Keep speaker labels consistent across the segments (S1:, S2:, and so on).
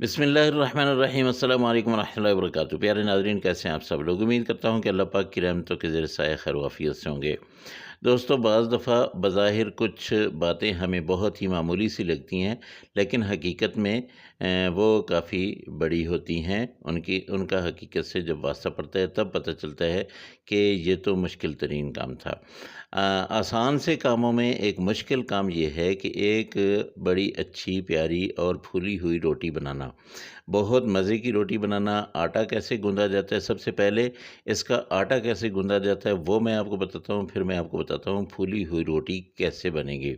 S1: बिस्मिल्लाहिर्रहमानिर्रहीम अस्सलाम वालेकुम रहमतुल्लाहि व बरकातुहू। प्यारे नाज़रीन, कैसे हैं आप सब लोग? उम्मीद करता हूँ कि अल्लाह पाक की रहमतों के ज़ेर साया खैर वाफ़ियत से होंगे। दोस्तों, बाज़ दफ़ा बज़ाहिर कुछ बातें हमें बहुत ही मामूली सी लगती हैं, लेकिन हकीकत में वो काफ़ी बड़ी होती हैं। उनका हकीकत से जब वास्ता पड़ता है तब पता चलता है कि ये तो मुश्किल तरीन काम था। आसान से कामों में एक मुश्किल काम ये है कि एक बड़ी अच्छी प्यारी और फूली हुई रोटी बनाना। बहुत मज़े की रोटी बनाना। आटा कैसे गूँधा जाता है, सबसे पहले इसका आटा कैसे गूँधा जाता है वो मैं आपको बताता हूँ, फिर मैं आपको बताता हूँ फूली हुई रोटी कैसे बनेगी।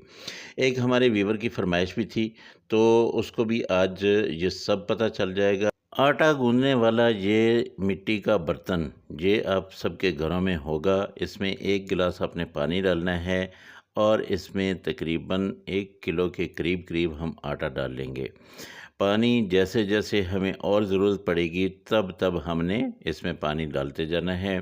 S1: एक हमारे व्यूवर की फ़रमाइश भी थी, तो उसको भी आज ये सब पता चल जाएगा। आटा गूँधने वाला ये मिट्टी का बर्तन, ये आप सबके घरों में होगा। इसमें 1 गिलास आपने पानी डालना है और इसमें तकरीबन 1 किलो के करीब-करीब हम आटा डाल लेंगे। पानी जैसे-जैसे हमें और ज़रूरत पड़ेगी तब-तब हमने इसमें पानी डालते जाना है।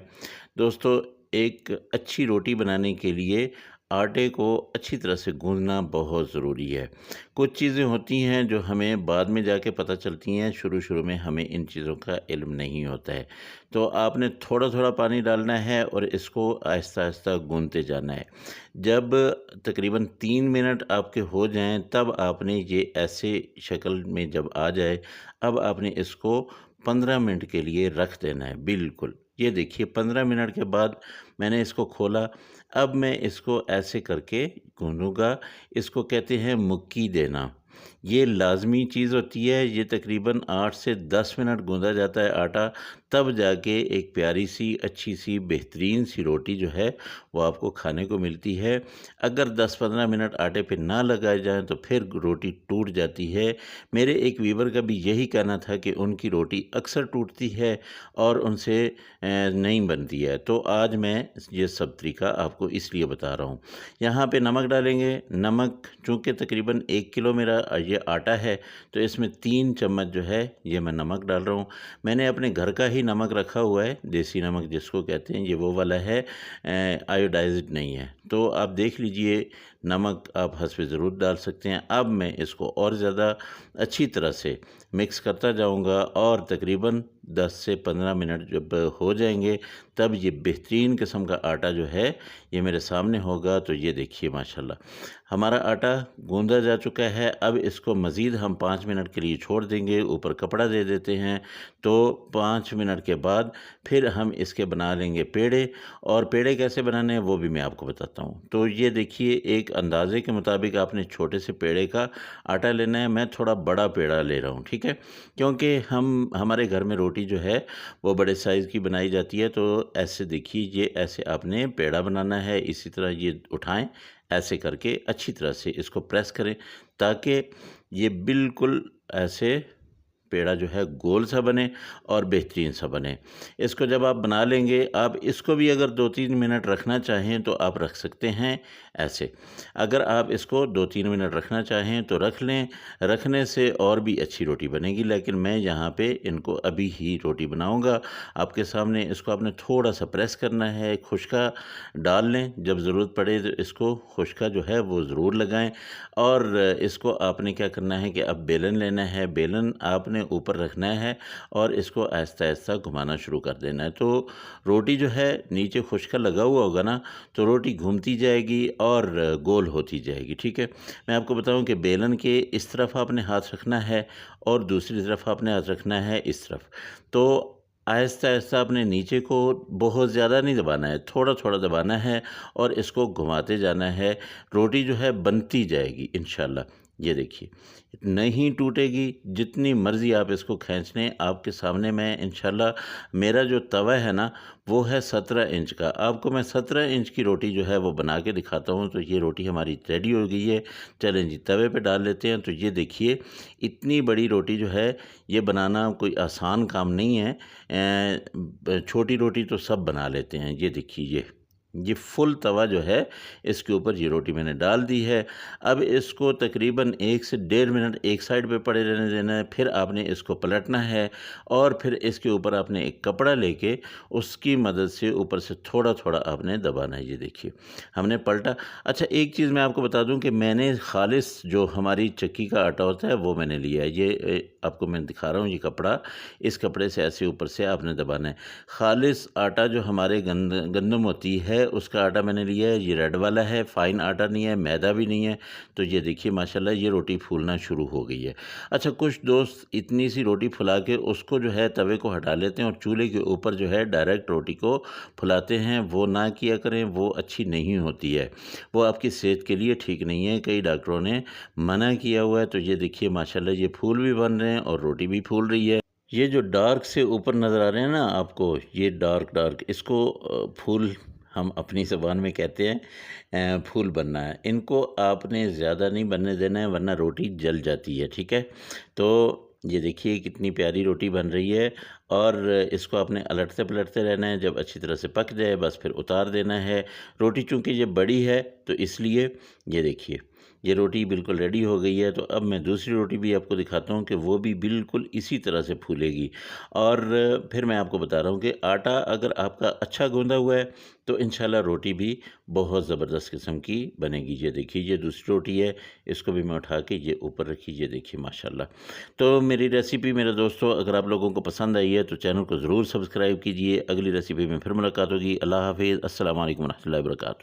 S1: दोस्तों, एक अच्छी रोटी बनाने के लिए आटे को अच्छी तरह से गूँधना बहुत ज़रूरी है। कुछ चीज़ें होती हैं जो हमें बाद में जाके पता चलती हैं, शुरू-शुरू में हमें इन चीज़ों का इल्म नहीं होता है। तो आपने थोड़ा-थोड़ा पानी डालना है और इसको आहिस्ता-आहिस्ता गूँधते जाना है। जब तकरीबन 3 मिनट आपके हो जाएँ तब आपने ये ऐसे शक्ल में जब आ जाए, अब आपने इसको 15 मिनट के लिए रख देना है बिल्कुल। ये देखिए 15 मिनट के बाद मैंने इसको खोला। अब मैं इसको ऐसे करके गूँधूँगा। इसको कहते हैं मुक्की देना। ये लाज़मी चीज़ होती है। ये तकरीबन 8 से 10 मिनट गूँधा जाता है आटा, तब जाके एक प्यारी-सी, अच्छी-सी, बेहतरीन-सी रोटी जो है वो आपको खाने को मिलती है। अगर 10-15 मिनट आटे पे ना लगाए जाएँ तो फिर रोटी टूट जाती है। मेरे एक व्यूवर का भी यही कहना था कि उनकी रोटी अक्सर टूटती है और उनसे नहीं बनती है। तो आज मैं ये सब तरीका आपको इसलिए बता रहा हूँ। यहाँ पे नमक डालेंगे। नमक चूँकि तकरीबन 1 किलो मेरा ये आटा है, तो इसमें 3 चम्मच जो है ये मैं नमक डाल रहा हूँ। मैंने अपने घर का ही नमक रखा हुआ है, देसी नमक जिसको कहते हैं, ये वो वाला है, आयोडाइज़्ड नहीं है। तो आप देख लीजिए, नमक आप हस्बे ज़रूरत डाल सकते हैं। अब मैं इसको और ज़्यादा अच्छी तरह से मिक्स करता जाऊँगा और तकरीबन 10 से 15 मिनट जब हो जाएँगे, तब ये बेहतरीन किस्म का आटा जो है ये मेरे सामने होगा। तो ये देखिए माशाल्लाह, हमारा आटा गूँधा जा चुका है। अब इसको मज़ीद हम 5 मिनट के लिए छोड़ देंगे, ऊपर कपड़ा दे देते हैं। तो 5 मिनट के बाद फिर हम इसके बना लेंगे पेड़े, और पेड़े कैसे बनाने हैं वो भी मैं आपको बताता हूँ। तो ये देखिए, एक अंदाज़े के मुताबिक आपने छोटे से पेड़े का आटा लेना है। मैं थोड़ा बड़ा पेड़ा ले रहा हूँ, ठीक है? क्योंकि हमारे घर में रोटी जो है वो बड़े साइज़ की बनाई जाती है। तो ऐसे देखिए, ये ऐसे आपने पेड़ा बनाना है। इसी तरह ये उठाएँ, ऐसे करके अच्छी तरह से इसको प्रेस करें ताकि ये बिल्कुल ऐसे पेड़ा जो है गोल सा बने और बेहतरीन सा बने। इसको जब आप बना लेंगे, आप इसको भी अगर 2-3 मिनट रखना चाहें तो आप रख सकते हैं ऐसे। अगर आप इसको 2-3 मिनट रखना चाहें तो रख लें, रखने से और भी अच्छी रोटी बनेगी। लेकिन मैं यहाँ पे इनको अभी ही रोटी बनाऊँगा आपके सामने। इसको आपने थोड़ा-सा प्रेस करना है, खुश्का डाल लें, जब ज़रूरत पड़े तो इसको खुश्का जो है वो ज़रूर लगाएँ। और इसको आपने क्या करना है कि अब बेलन लेना है। बेलन आपने ऊपर रखना है और इसको आहिस्ता-आहिस्ता घुमाना शुरू कर देना है। तो रोटी जो है नीचे खुश्का लगा हुआ होगा ना, तो रोटी घूमती जाएगी और गोल होती जाएगी, ठीक है? मैं आपको बताऊँ कि बेलन के इस तरफ आपने हाथ रखना है और दूसरी तरफ आपने हाथ रखना है इस तरफ। तो आहिस्ता-आहिस्ता आपने नीचे को बहुत ज़्यादा नहीं दबाना है, थोड़ा-थोड़ा दबाना है और इसको घुमाते जाना है। रोटी जो है बनती जाएगी इंशाल्लाह। ये देखिए, नहीं टूटेगी। जितनी मर्ज़ी आप इसको खींच लें, आपके सामने मैं इंशाल्लाह, मेरा जो तवा है ना वो है 17 इंच का। आपको मैं 17 इंच की रोटी जो है वो बना के दिखाता हूँ। तो ये रोटी हमारी रेडी हो गई है। चलें जी, तवे पे डाल लेते हैं। तो ये देखिए, इतनी बड़ी रोटी जो है ये बनाना कोई आसान काम नहीं है। छोटी रोटी तो सब बना लेते हैं। ये देखिए, ये फुल तवा जो है इसके ऊपर ये रोटी मैंने डाल दी है। अब इसको तकरीबन 1 से डेढ़ मिनट एक साइड पे पड़े रहने देना है, फिर आपने इसको पलटना है और फिर इसके ऊपर आपने एक कपड़ा लेके उसकी मदद से ऊपर से थोड़ा-थोड़ा आपने दबाना है। ये देखिए, हमने पलटा। अच्छा, एक चीज़ मैं आपको बता दूँ कि मैंने खालिस जो हमारी चक्की का आटा होता है वो मैंने लिया है। ये आपको मैं दिखा रहा हूँ ये कपड़ा, इस कपड़े से ऐसे ऊपर से आपने दबाना है। खालिस आटा जो हमारे गंदम होती है उसका आटा मैंने लिया है, ये रेड वाला है, फ़ाइन आटा नहीं है, मैदा भी नहीं है। तो ये देखिए माशाल्लाह ये रोटी फूलना शुरू हो गई है। अच्छा, कुछ दोस्त इतनी सी रोटी फुला के उसको जो है तवे को हटा लेते हैं और चूल्हे के ऊपर जो है डायरेक्ट रोटी को फुलाते हैं, वो ना किया करें, वो अच्छी नहीं होती है। वो आपकी सेहत के लिए ठीक नहीं है, कई डॉक्टरों ने मना किया हुआ है। तो ये देखिए माशाल्लाह ये फूल भी बन रहे हैं और रोटी भी फूल रही है। ये जो डार्क से ऊपर नज़र आ रहे हैं ना आपको, ये डार्क इसको फूल हम अपनी ज़बान में कहते हैं, फूल बनना है। इनको आपने ज़्यादा नहीं बनने देना है वरना रोटी जल जाती है, ठीक है? तो ये देखिए कितनी प्यारी रोटी बन रही है और इसको आपने अलटते-पलटते रहना है, जब अच्छी तरह से पक जाए बस फिर उतार देना है। रोटी चूँकि ये बड़ी है तो इसलिए ये देखिए, ये रोटी बिल्कुल रेडी हो गई है। तो अब मैं दूसरी रोटी भी आपको दिखाता हूँ कि वो भी बिल्कुल इसी तरह से फूलेगी। और फिर मैं आपको बता रहा हूँ कि आटा अगर आपका अच्छा गूँधा हुआ है तो इंशाल्लाह रोटी भी बहुत ज़बरदस्त किस्म की बनेगी। ये देखिए ये दूसरी रोटी है, इसको भी मैं उठा के ये ऊपर रखी, ये देखिए माशाल्लाह। तो मेरी रेसिपी मेरे दोस्तों अगर आप लोगों को पसंद आई है तो चैनल को ज़रूर सब्सक्राइब कीजिए। अगली रेसिपी में फिर मुलाकात होगी। अल्लाह हाफ़िज़। अस्सलाम वालेकुम रहमतुल्लाहि व बरकातहू।